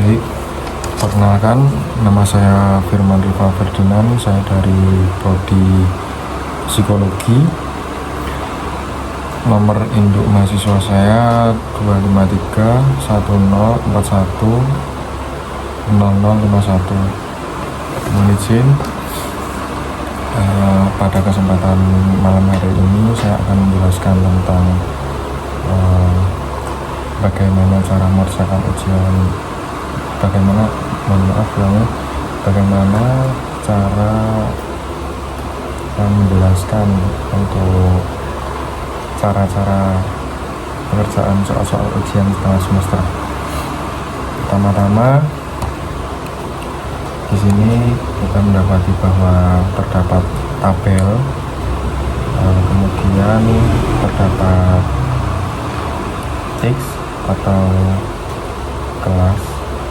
Baik, perkenalkan, nama saya Firman Rifa Ferdinand, saya dari Prodi Psikologi. Nomor induk mahasiswa saya 25310410051. Mohon izin, pada kesempatan malam hari ini saya akan menjelaskan tentang bagaimana cara mengerjakan ujian, bagaimana cara menjelaskan untuk cara-cara pengerjaan soal-soal ujian setengah semester. Pertama-tama, di sini kita mendapati bahwa terdapat tabel, kemudian terdapat X atau kelas,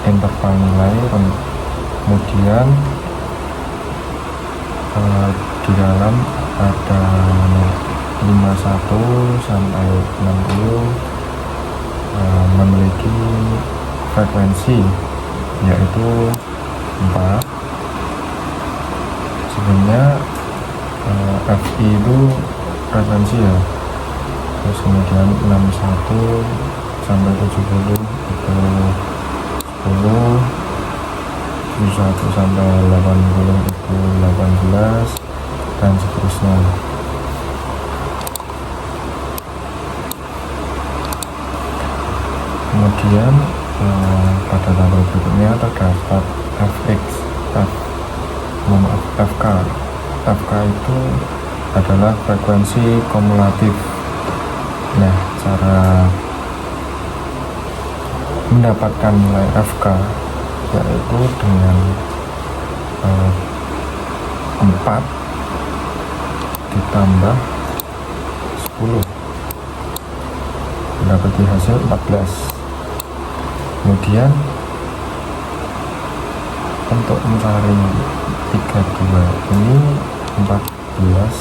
interval nilai, kemudian di dalam ada 51 sampai 60 memiliki frekuensi yaitu 4. Sebenarnya FI itu frekuensi ya, terus kemudian 61 sampai 70 itu 10, 71 sampai 80 itu 18, dan seterusnya. Kemudian pada tabel berikutnya terdapat FK. FK itu adalah frekuensi kumulatif. Nah, cara mendapatkan nilai FK yaitu dengan 4 ditambah 10 mendapati hasil 14. Kemudian untuk mencari 32 ini 14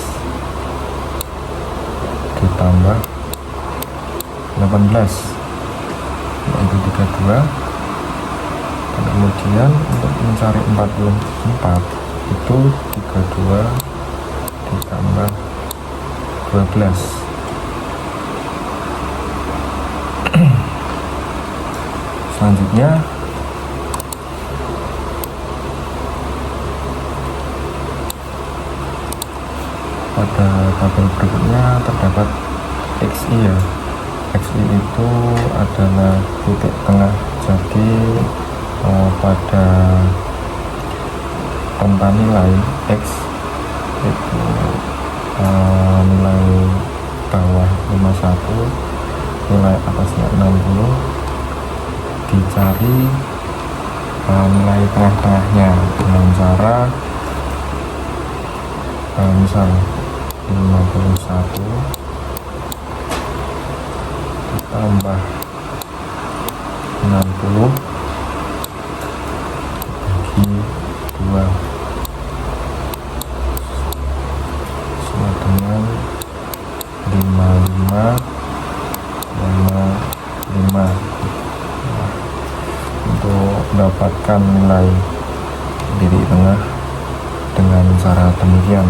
ditambah 18 yaitu 32, dan kemudian untuk mencari 44 itu 32 ditambah 12. Selanjutnya pada tabel berikutnya terdapat XI ya. XI itu adalah titik tengah, jadi pada rentang nilai X itu nilai bawah 51, nilai atasnya 60, dicari nilai tengah-tengahnya dengan cara misal 51 ditambah 60 bagi 2 sama dengan 55. Untuk mendapatkan nilai titik tengah dengan cara demikian.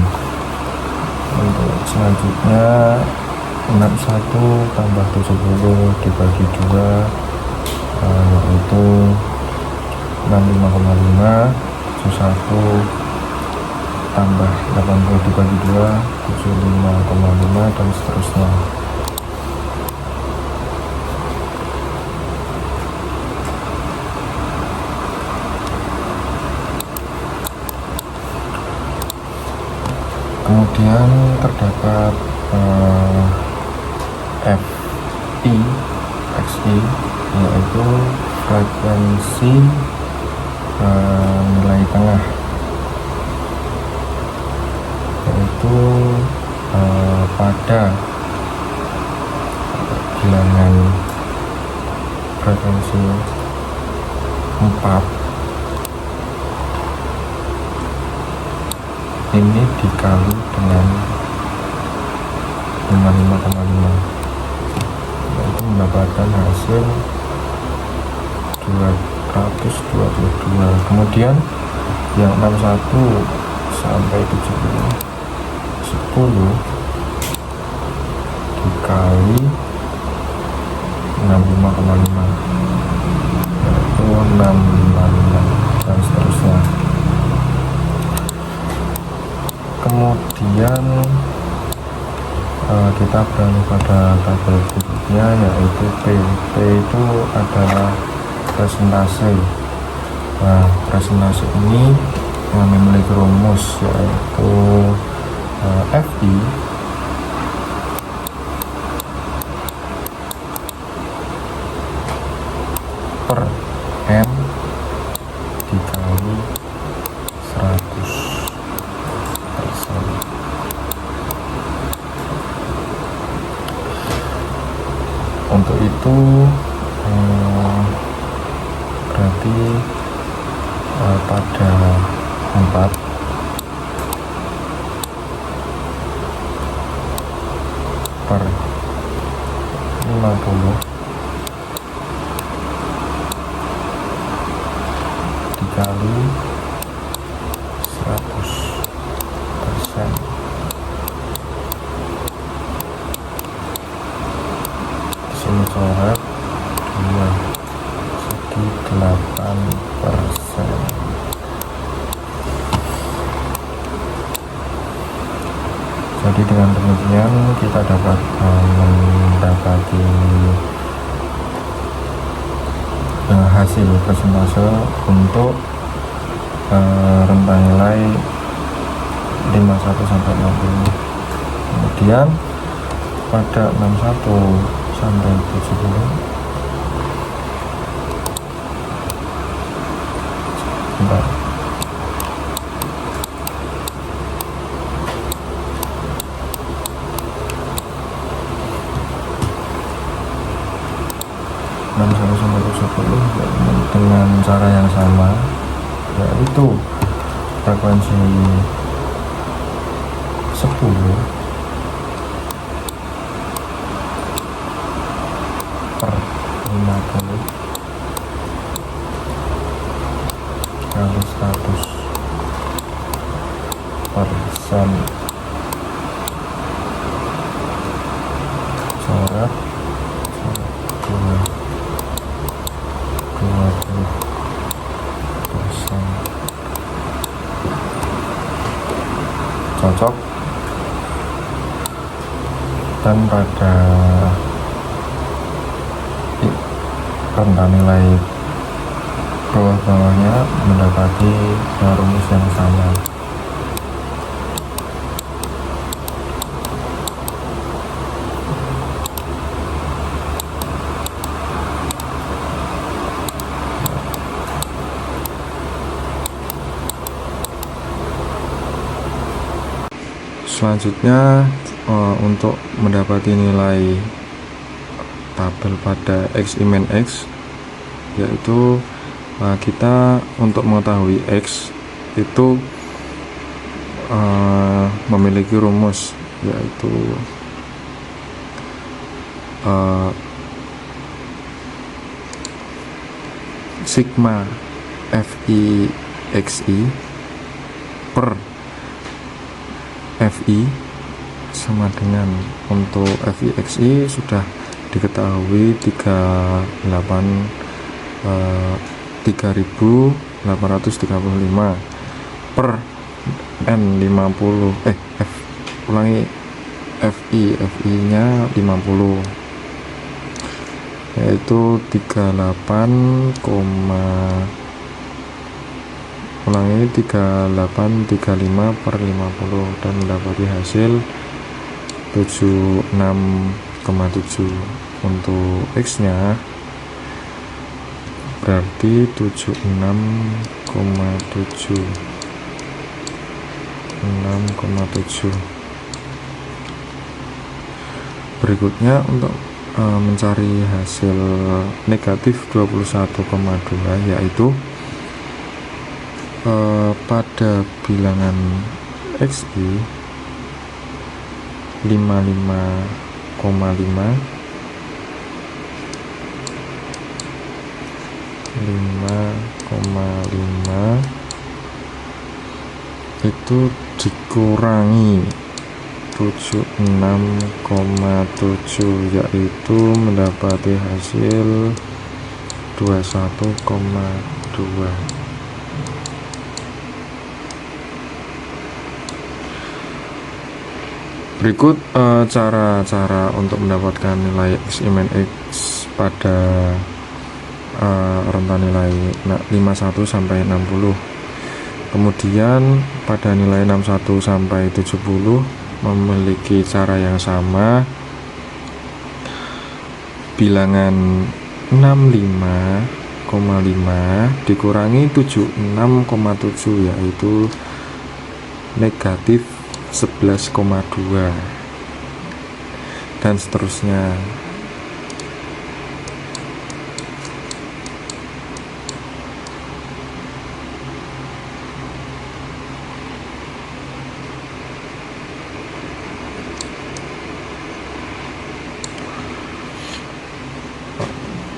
Untuk selanjutnya 61 tambah 70 dibagi 2 yaitu 65,5, 71 tambah 80 dibagi 2 75,5, dan seterusnya. Kemudian terdapat XI yaitu frekuensi nilai tengah, yaitu pada bilangan frekuensi 4 ini dikali dengan 55,5, yaitu mendapatkan hasil 222. Kemudian yang 61 sampai 70, 10 dikali 65,5 yaitu 656 dan seterusnya. Kemudian kita beralih pada tabel berikutnya, yaitu P. P itu adalah presentase. Nah, presentase ini memiliki rumus, yaitu FI per M dikali 100%. Untuk itu berarti pada 4 per 50 dikali 100%. Di sini coret 2 jadi 8%. Jadi dengan demikian kita dapat mendapati hasil persentase untuk rentang nilai 51 sampai 60. Kemudian pada 61 sampai 70 sebentar. Dengan cara yang sama, yaitu frekuensi 10 per 50 kali 100%. Coret 20%. Cocok. Dan pada rentang nilai bawah-bawahnya mendapati rumus yang sama. Selanjutnya untuk mendapati nilai tabel pada X min X, yaitu kita untuk mengetahui X itu memiliki rumus, yaitu sigma FI XI per FI sama dengan, untuk FI XI sudah diketahui 3.835 per N50 FI nya 50, yaitu 3835 per 50 dan mendapati hasil 76,7. Untuk X nya berarti 76,7. Berikutnya untuk mencari hasil negatif 21,2, yaitu pada bilangan XI 55,5 5,5 itu dikurangi 76,7, yaitu mendapati hasil 21,2. Berikut cara-cara untuk mendapatkan nilai X min X pada rentan nilai 51 sampai 60. Kemudian pada nilai 61 sampai 70 memiliki cara yang sama. Bilangan 65,5 dikurangi 76,7, yaitu negatif 11,2, dan seterusnya.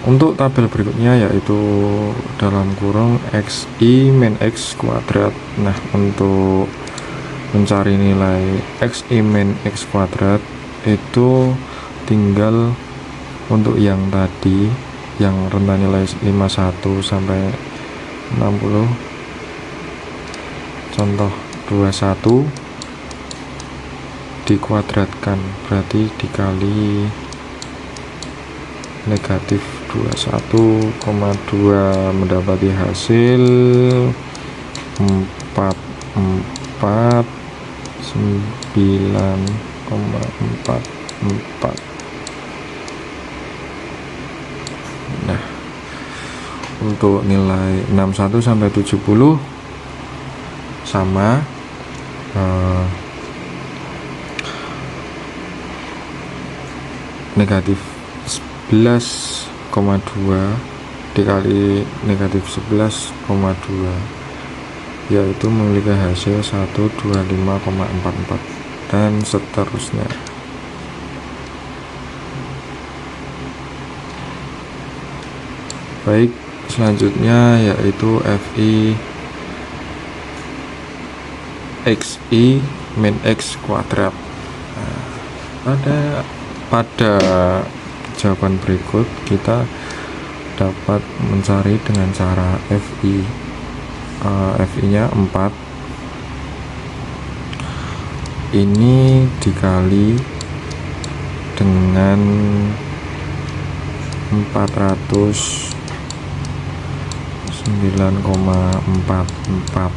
Untuk tabel berikutnya yaitu dalam kurung XI min X kuadrat. Nah, untuk mencari nilai Xi min X kuadrat itu tinggal untuk yang tadi, yang rentan nilai 51 sampai 60, contoh 21 dikuadratkan, berarti dikali negatif 21,2 mendapati hasil 49,44. Nah, untuk nilai 61 sampai 70 sama, negatif 11,2 dikali negatif 11,2, yaitu memiliki hasil 125,44, dan seterusnya. Baik, selanjutnya yaitu Fi Xi min X kuadrat. Nah, pada jawaban berikut kita dapat mencari dengan cara Fi nya 4, ini dikali dengan 409,44,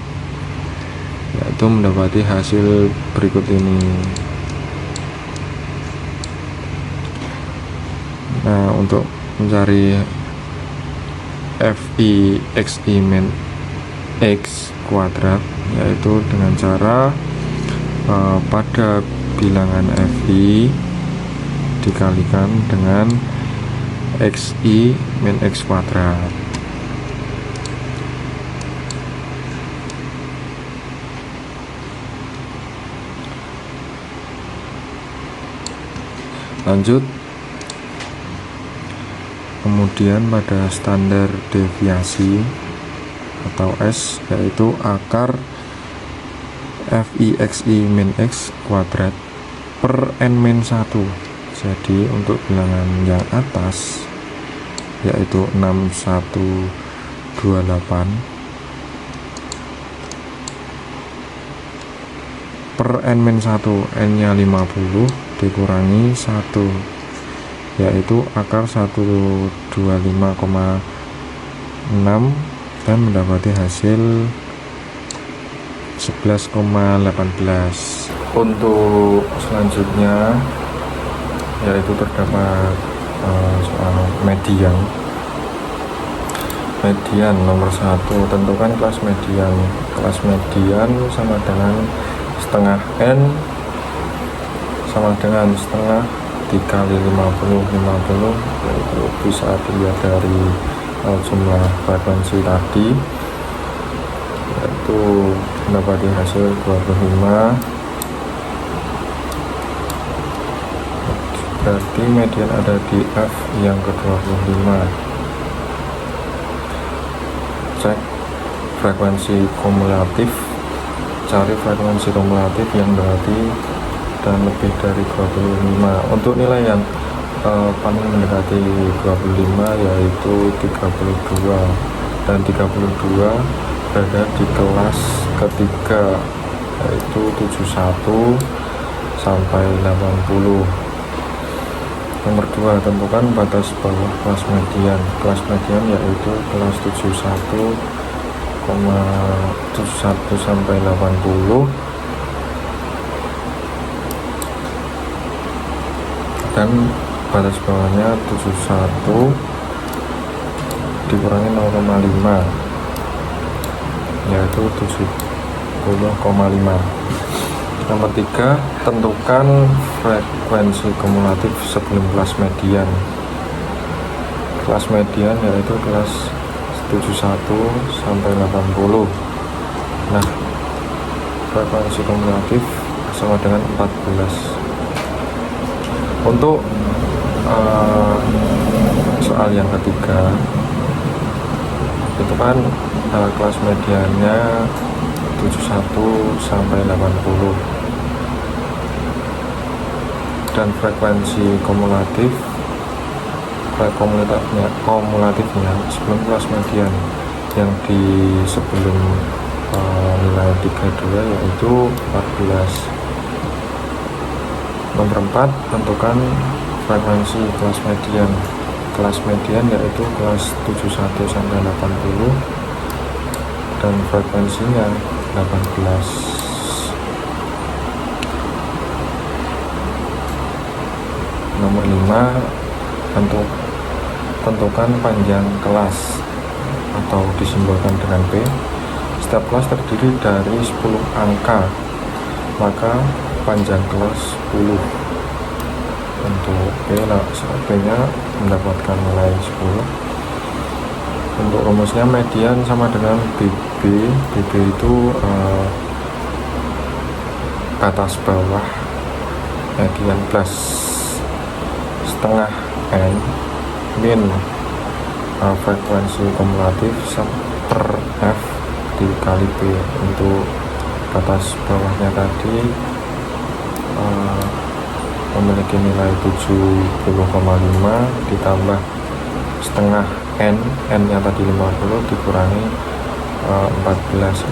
yaitu mendapati hasil berikut ini. Nah, untuk mencari Fi Xi min X kuadrat yaitu dengan cara pada bilangan Fi dikalikan dengan Xi min X kuadrat. Lanjut, kemudian pada standar deviasi atau S, yaitu akar Fi Xi min X kuadrat per n-1. Jadi untuk bilangan yang atas yaitu 6128 per n-1, n nya 50 dikurangi 1, yaitu akar 125,6, dan mendapati hasil 11,18. Untuk selanjutnya yaitu terdapat soal median. Median nomor 1, tentukan kelas median. Kelas median sama dengan setengah n sama dengan setengah dikali 50, yaitu bisa dilihat dari jumlah frekuensi tadi, yaitu mendapati hasil 25. Berarti median ada di F yang ke-25. cek frekuensi kumulatif, cari frekuensi kumulatif yang berarti dan lebih dari 25. Untuk nilai yang paling mendekati 25 yaitu 32, dan 32 berada di kelas ketiga yaitu 71 sampai 80. Nomor 2, tentukan batas bawah kelas median. Kelas median yaitu kelas 71,71 sampai 80, dan batas bawahnya 71 dikurangi 0,5 yaitu 70,5. Nomor 3, tentukan frekuensi kumulatif sebelum kelas median. Kelas median yaitu kelas 71 sampai 80. Nah, frekuensi kumulatif sama dengan 14. Untuk soal yang ketiga itu kan kelas mediannya 71 sampai 80, dan frekuensi kumulatifnya sebelum kelas median yang di sebelum nilai 32 yaitu 14. Nomor 4, tentukan frekuensi kelas median. Kelas median yaitu kelas 71 sampai 80 dan frekuensinya 18. Nomor 5, tentukan panjang kelas atau disimbolkan dengan P. Setiap kelas terdiri dari 10 angka, maka panjang kelas 10. Untuk P-nya mendapatkan nilai 10. Untuk rumusnya median sama dengan BB. BB itu batas bawah median plus setengah N min frekuensi kumulatif per F dikali P. Untuk batas bawahnya tadi memiliki nilai 70,5 ditambah setengah N nya tadi 50 dikurangi 14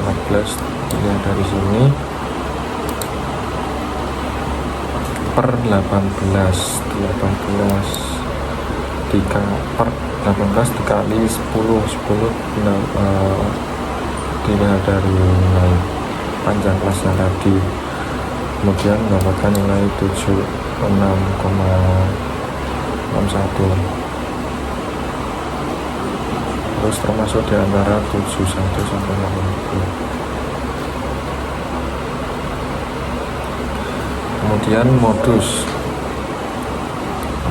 dilihat dari sini per 18 dikali 10 dilihat dari nilai panjang kelasnya tadi, kemudian mendapatkan nilai 76,61. terus termasuk di antara 71 sampai 80. Kemudian modus.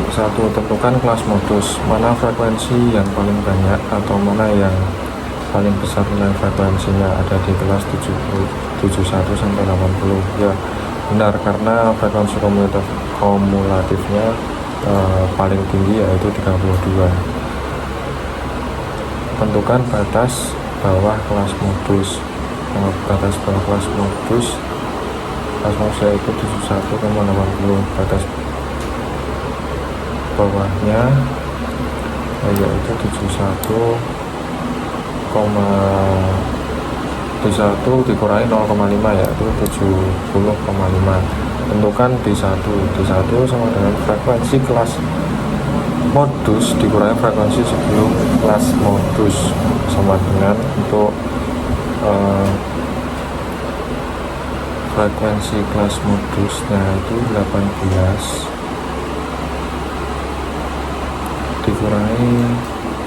1. Tentukan kelas modus. Mana frekuensi yang paling banyak atau mana yang paling besar nilai frekuensinya ada di kelas 71 sampai 80. Ya, benar, karena frekuensi kumulatifnya paling tinggi yaitu 32. Tentukan batas bawah kelas modus. Batas bawah kelas modus yaitu 71,80. Batas bawahnya yaitu 71 dikurangi 0,5 yaitu 70,5. Tentukan D1 sama dengan frekuensi kelas modus dikurangi frekuensi sebelum kelas modus, sama dengan untuk frekuensi kelas modusnya itu 18 dikurangi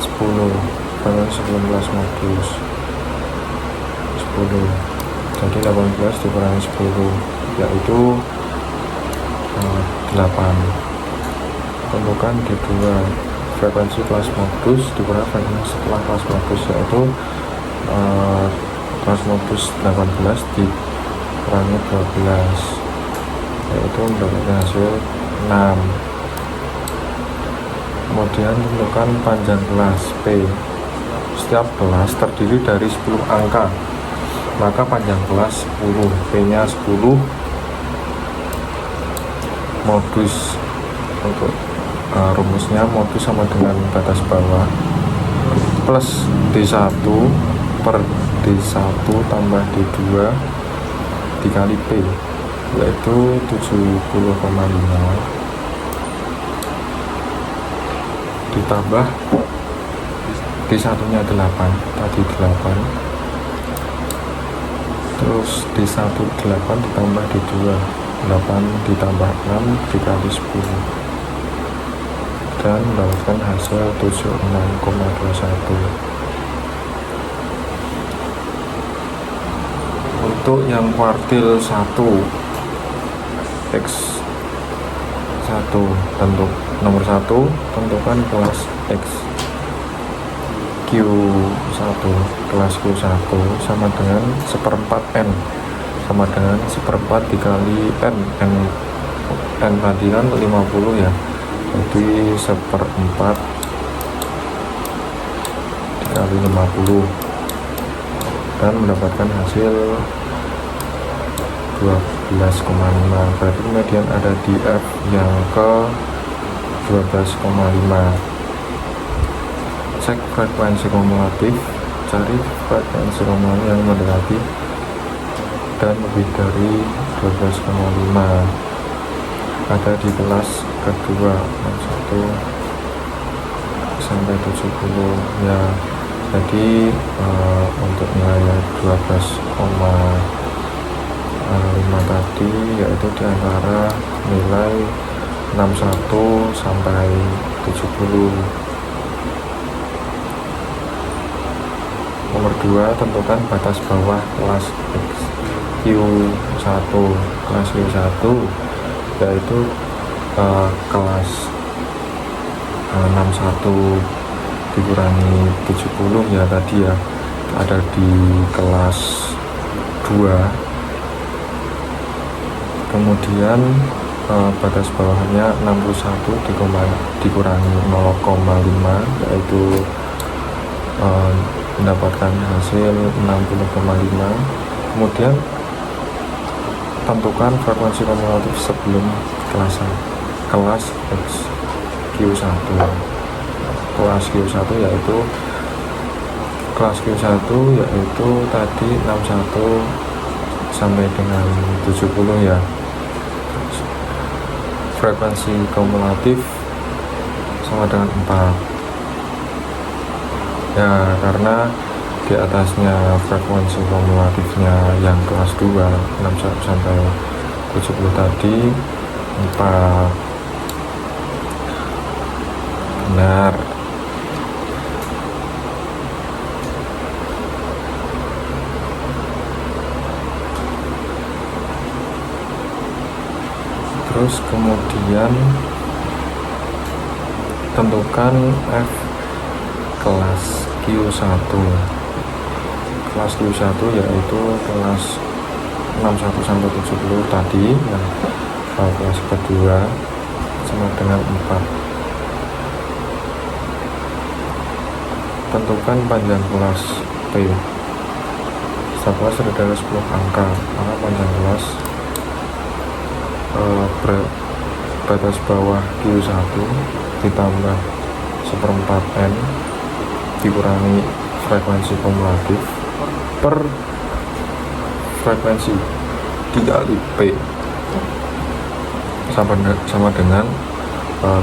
10 frekuensi sebelum kelas modus 10, jadi 18 dikurangi 10 yaitu 8. Tentukan D2 frekuensi kelas modus dikurangi frekuensi setelah kelas modus yaitu kelas modus 18 dikurangi 12 yaitu mendapatkan hasil 6. Kemudian tentukan panjang kelas P. setiap kelas terdiri dari 10 angka, maka panjang kelas 10, P-nya 10. Modus untuk rumusnya, modus sama dengan batas bawah plus D1 per D1 tambah D2 dikali P, yaitu 70,5 ditambah D1 nya 8, tadi 8, terus D1 8 ditambah D2 8 ditambah 6 dikali 10 dan mendapatkan hasil 76,21. Untuk yang kuartil 1 X1, bentuk nomor 1, tentukan kelas X Q1, kelas Q1 sama dengan 1/4 N, sama dengan 1/4 dikali N, N tadi kan 50 ya, jadi 1/4 dikali 50 dan mendapatkan hasil 12,5. berarti kemudian ada di F yang ke 12,5. Cek frekuensi kumulatif, cari frekuensi kumulatif yang mendekati dan lebih dari 12,5. Ada di kelas kedua 1 sampai 70 ya. Jadi untuk nilai 12,5 tadi yaitu diantara nilai 61 sampai 70. Nomor 2, tentukan batas bawah kelas Q1. Kelas Q1 yaitu kelas 61 dikurangi 70 ya, tadi ya ada di kelas 2. Kemudian batas bawahnya 61 dikurangi 0,5 yaitu mendapatkan hasil 60,5. Kemudian tentukan frekuensi kumulatif sebelum kelas X Q1. Kelas Q1 yaitu tadi 61 sampai dengan 70 ya. Frekuensi kumulatif sama dengan 4 ya, karena di atasnya frekuensi kumulatifnya yang kelas 2 61 sampai 70 tadi 4. Benar. Terus kemudian tentukan F kelas Q1. Kelas Q1 yaitu kelas 61 sampai 70 tadi yang kelas kedua sama dengan 4. Tentukan panjang kelas P. Setiap kelas terdiri dari 10 angka, maka panjang kelas batas bawah Q1 ditambah 1/4 N dikurangi frekuensi kumulatif per frekuensi dikali P sama dengan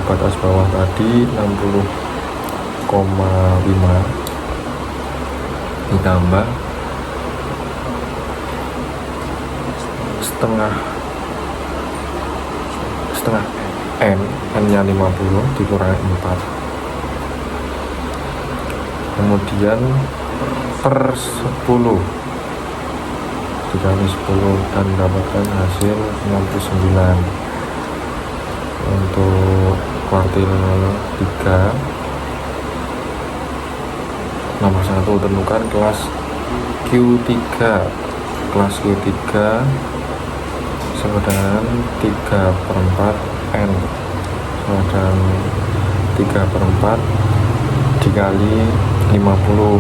batas bawah tadi 60,5 ditambah setengah N nya 50 dikurangi 4, kemudian per 10 dikali 10 dan mendapatkan hasil 69. Untuk kuartil 3 nomor 1, tentukan kelas Q3. Kelas Q3 sama dengan 3/4 N sama dengan 3/4 dikali 50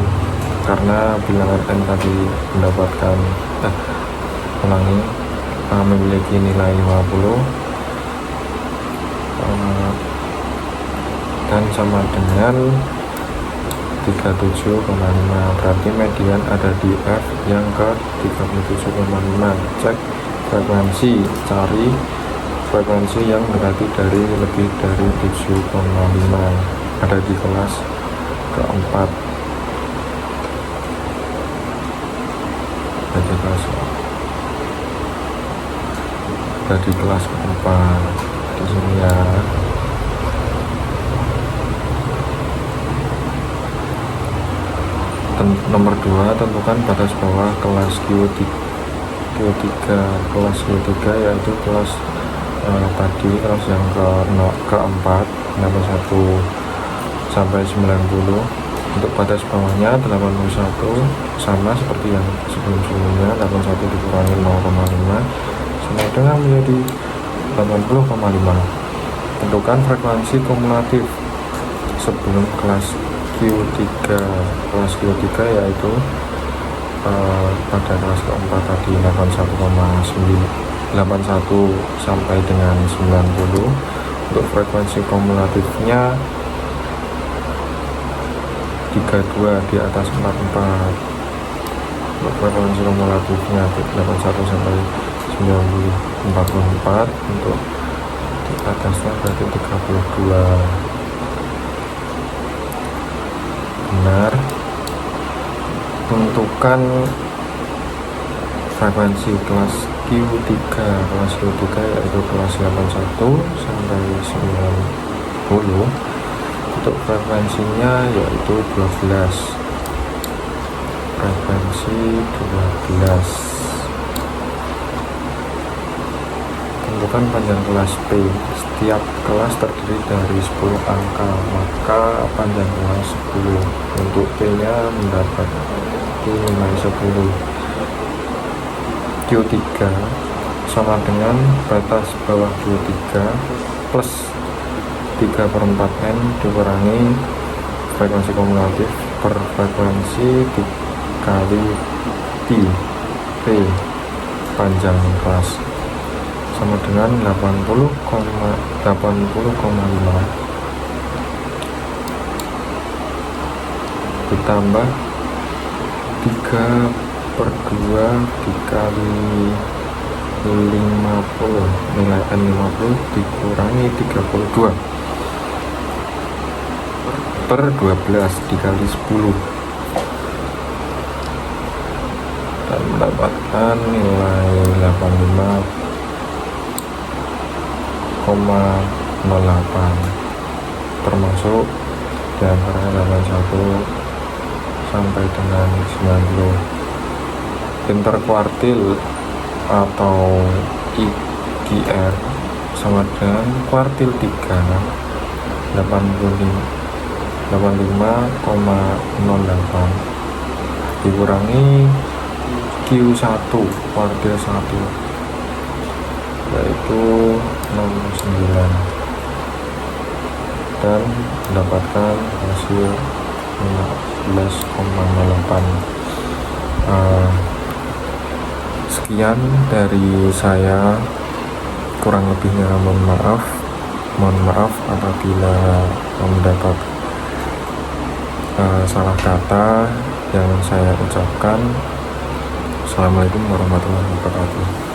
karena bilangan N tadi mendapatkan memiliki nilai 50 dan sama dengan 37,5, berarti median ada di F yang ke 37,5. Cek frekuensi, cari frekuensi yang mendekati dari lebih dari 7,5, ada di kelas keempat. Ada di kelas keempat di sini ya. Nomor 2, tentukan batas bawah kelas Q3. Kelas Q3 yaitu kelas tadi, kelas yang keempat 81 sampai 90. Untuk batas bawahnya 81 sama seperti yang sebelum-sebelumnya, 81 dikurangi 0,5 sama dengan menjadi 80,5. Tentukan frekuensi kumulatif sebelum kelas Q3. Kelas Q3 yaitu pada kelas keempat tadi 81 sampai dengan 90. Untuk frekuensi kumulatifnya 32 di atas 44. Untuk frekuensi kumulatifnya 81 sampai 44. Untuk di atasnya berarti 32. Benar. Tentukan frekuensi kelas Q3. Kelas Q3 yaitu kelas 81 sampai 90. Untuk frekuensinya yaitu 12. Frekuensi 12. Tentukan panjang kelas P. Setiap kelas terdiri dari 10 angka, maka panjang kelas 10. Untuk P nya mendapat nilai 10. Q3 sama dengan batas bawah Q3 plus 3/4N dikurangi frekuensi kumulatif per frekuensi dikali P panjang kelas sama dengan 80,5 ditambah 3/2 dikali 50, nilai N 50 dikurangi 32 per 12 dikali 10 dan mendapatkan nilai 85,08, termasuk diantaranya 81 sampai dengan 90. Interkuartil atau IQR sama dengan kuartil 3 85,08 dikurangi Q1 kuartil 1 yaitu 69 dan mendapatkan hasil 15,08. Sekian dari saya, kurang lebihnya mohon maaf apabila mendapat salah kata yang saya ucapkan. Assalamualaikum warahmatullahi wabarakatuh.